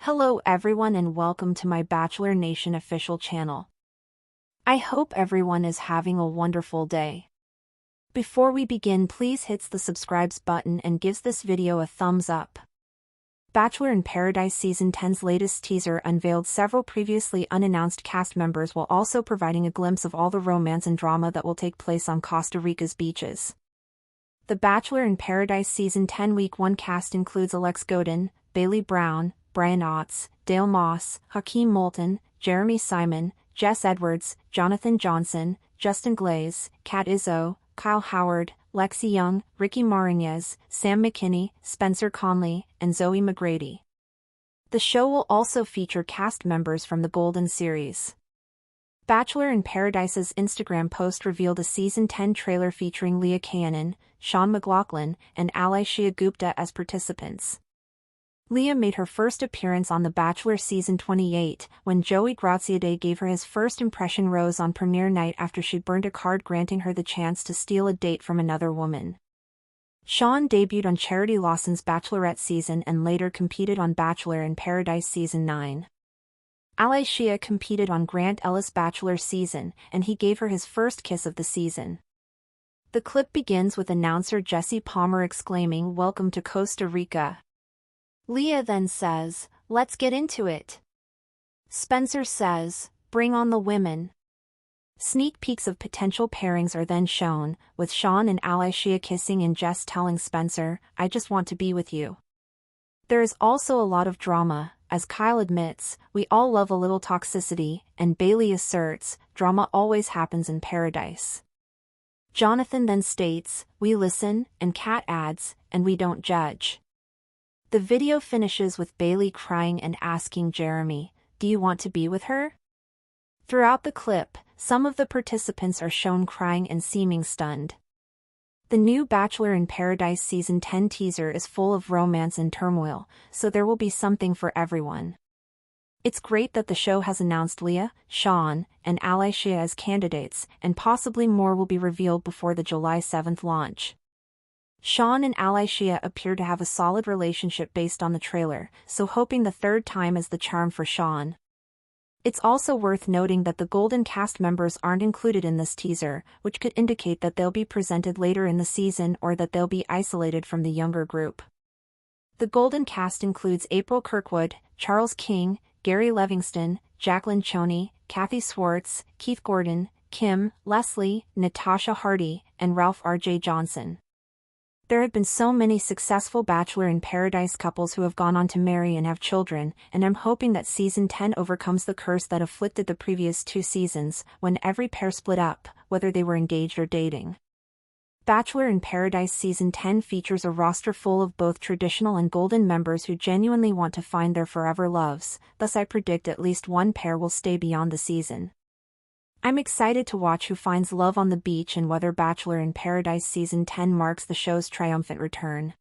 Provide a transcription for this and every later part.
Hello everyone and welcome to my Bachelor Nation official channel. I hope everyone is having a wonderful day. Before we begin, please hit the subscribe button and gives this video a thumbs up. Bachelor in Paradise Season 10's latest teaser unveiled several previously unannounced cast members while also providing a glimpse of all the romance and drama that will take place on Costa Rica's beaches. The Bachelor in Paradise Season 10 Week 1 cast includes Alex Godin, Bailey Brown, Brian Otts, Dale Moss, Hakeem Moulton, Jeremy Simon, Jess Edwards, Jonathan Johnson, Justin Glaze, Kat Izzo, Kyle Howard, Lexi Young, Ricky Marinez, Sam McKinney, Spencer Conley, and Zoe McGrady. The show will also feature cast members from the Golden Series. Bachelor in Paradise's Instagram post revealed a Season 10 trailer featuring Leah Kayanan, Sean McLaughlin, and Alaishia Gupta as participants. Leah made her first appearance on The Bachelor Season 28 when Joey Graziadei gave her his first impression rose on premiere night after she burned a card granting her the chance to steal a date from another woman. Sean debuted on Charity Lawson's Bachelorette season and later competed on Bachelor in Paradise Season 9. Alaishia competed on Grant Ellis' Bachelor season, and he gave her his first kiss of the season. The clip begins with announcer Jesse Palmer exclaiming, "Welcome to Costa Rica." Leah then says, "Let's get into it." Spencer says, "Bring on the women." Sneak peeks of potential pairings are then shown, with Sean and Alaishia kissing and Jess telling Spencer, "I just want to be with you." There is also a lot of drama, as Kyle admits, "We all love a little toxicity," and Bailey asserts, "Drama always happens in paradise." Jonathan then states, "We listen," and Kat adds, "and we don't judge." The video finishes with Bailey crying and asking Jeremy, "Do you want to be with her?" Throughout the clip, some of the participants are shown crying and seeming stunned. The new Bachelor in Paradise Season 10 teaser is full of romance and turmoil, so there will be something for everyone. It's great that the show has announced Leah, Sean, and Alaishia as candidates, and possibly more will be revealed before the July 7th launch. Sean and Alaishia appear to have a solid relationship based on the trailer, so hoping the third time is the charm for Sean. It's also worth noting that the Golden cast members aren't included in this teaser, which could indicate that they'll be presented later in the season or that they'll be isolated from the younger group. The Golden cast includes April Kirkwood, Charles King, Gary Livingston, Jacqueline Choney, Kathy Swartz, Keith Gordon, Kim, Leslie, Natasha Hardy, and Ralph R.J. Johnson. There have been so many successful Bachelor in Paradise couples who have gone on to marry and have children, and I'm hoping that Season 10 overcomes the curse that afflicted the previous two seasons, when every pair split up, whether they were engaged or dating. Bachelor in Paradise Season 10 features a roster full of both traditional and Golden members who genuinely want to find their forever loves, thus I predict at least one pair will stay beyond the season. I'm excited to watch who finds love on the beach and whether Bachelor in Paradise Season 10 marks the show's triumphant return.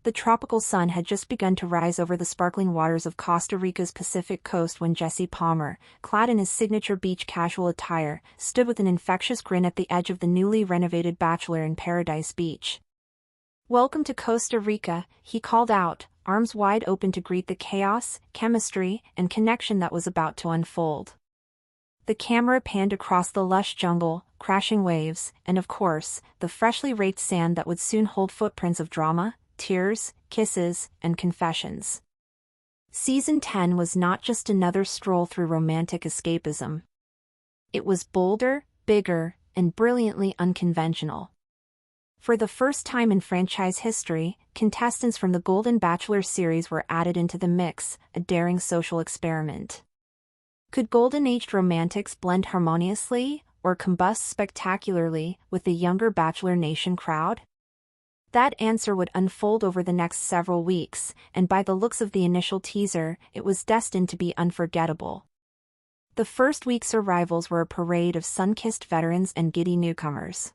The tropical sun had just begun to rise over the sparkling waters of Costa Rica's Pacific coast when Jesse Palmer, clad in his signature beach casual attire, stood with an infectious grin at the edge of the newly renovated Bachelor in Paradise beach. "Welcome to Costa Rica," he called out, arms wide open to greet the chaos, chemistry, and connection that was about to unfold. The camera panned across the lush jungle, crashing waves, and of course, the freshly raked sand that would soon hold footprints of drama, tears, kisses, and confessions. Season 10 was not just another stroll through romantic escapism. It was bolder, bigger, and brilliantly unconventional. For the first time in franchise history, contestants from the Golden Bachelor series were added into the mix, a daring social experiment. Could Golden-aged romantics blend harmoniously, or combust spectacularly, with the younger Bachelor Nation crowd? That answer would unfold over the next several weeks, and by the looks of the initial teaser, it was destined to be unforgettable. The first week's arrivals were a parade of sun-kissed veterans and giddy newcomers.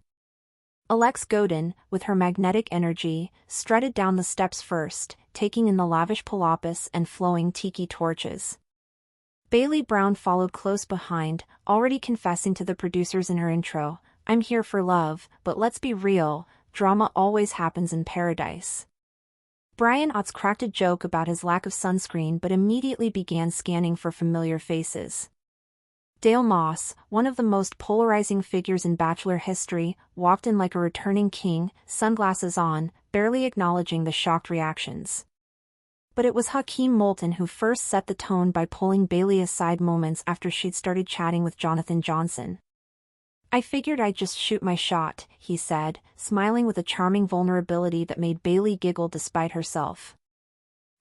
Alex Godin, with her magnetic energy, strutted down the steps first, taking in the lavish palapas and flowing tiki torches. Bailey Brown followed close behind, already confessing to the producers in her intro, "I'm here for love, but let's be real, drama always happens in paradise." Brian Otts cracked a joke about his lack of sunscreen but immediately began scanning for familiar faces. Dale Moss, one of the most polarizing figures in Bachelor history, walked in like a returning king, sunglasses on, barely acknowledging the shocked reactions. But it was Hakeem Moulton who first set the tone by pulling Bailey aside moments after she'd started chatting with Jonathan Johnson. "I figured I'd just shoot my shot," he said, smiling with a charming vulnerability that made Bailey giggle despite herself.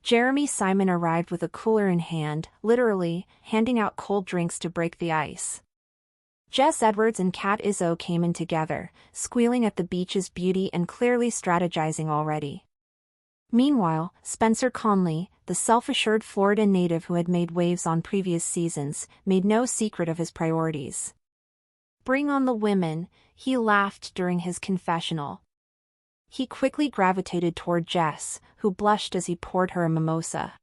Jeremy Simon arrived with a cooler in hand, literally, handing out cold drinks to break the ice. Jess Edwards and Kat Izzo came in together, squealing at the beach's beauty and clearly strategizing already. Meanwhile, Spencer Conley, the self-assured Florida native who had made waves on previous seasons, made no secret of his priorities. "Bring on the women," he laughed during his confessional. He quickly gravitated toward Jess, who blushed as he poured her a mimosa.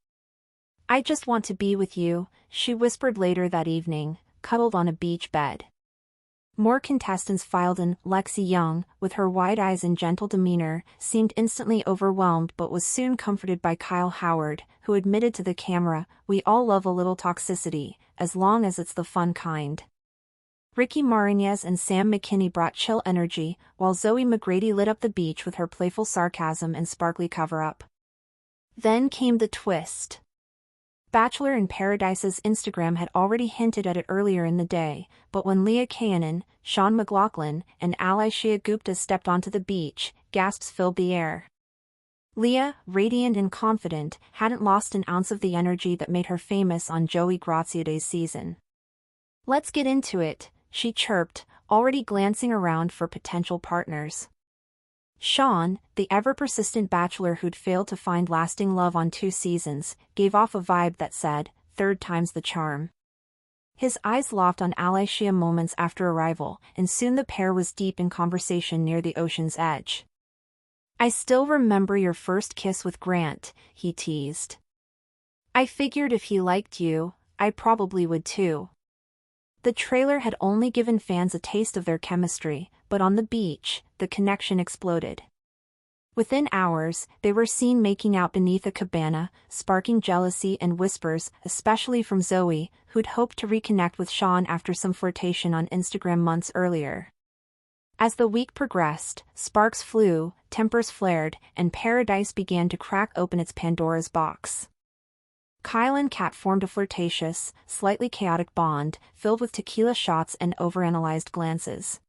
"I just want to be with you," she whispered later that evening, cuddled on a beach bed. More contestants filed in. Lexi Young, with her wide eyes and gentle demeanor, seemed instantly overwhelmed but was soon comforted by Kyle Howard, who admitted to the camera, "We all love a little toxicity, as long as it's the fun kind." Ricky Mariñez and Sam McKinney brought chill energy, while Zoe McGrady lit up the beach with her playful sarcasm and sparkly cover-up. Then came the twist. Bachelor in Paradise's Instagram had already hinted at it earlier in the day, but when Leah Kayanan, Sean McLaughlin, and Alishia Gupta stepped onto the beach, gasps filled the air. Leah, radiant and confident, hadn't lost an ounce of the energy that made her famous on Joey Graziadei's season. "Let's get into it," she chirped, already glancing around for potential partners. Sean, the ever-persistent bachelor who'd failed to find lasting love on 2 seasons, gave off a vibe that said, "Third time's the charm." His eyes locked on Alishia moments after arrival, and soon the pair was deep in conversation near the ocean's edge. "I still remember your first kiss with Grant," he teased. "I figured if he liked you, I probably would too." The trailer had only given fans a taste of their chemistry, but on the beach, the connection exploded. Within hours, they were seen making out beneath a cabana, sparking jealousy and whispers, especially from Zoe, who'd hoped to reconnect with Sean after some flirtation on Instagram months earlier. As the week progressed, sparks flew, tempers flared, and Paradise began to crack open its Pandora's box. Kyle and Kat formed a flirtatious, slightly chaotic bond, filled with tequila shots and overanalyzed glances.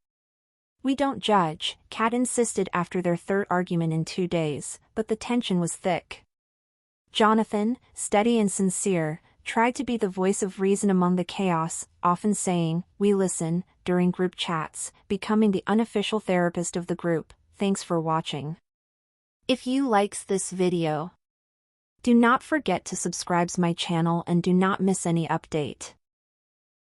"We don't judge," Kat insisted after their third argument in 2 days, but the tension was thick. Jonathan, steady and sincere, tried to be the voice of reason among the chaos, often saying, "We listen," during group chats, becoming the unofficial therapist of the group. Thanks for watching. If you likes this video, do not forget to subscribe my channel and do not miss any update.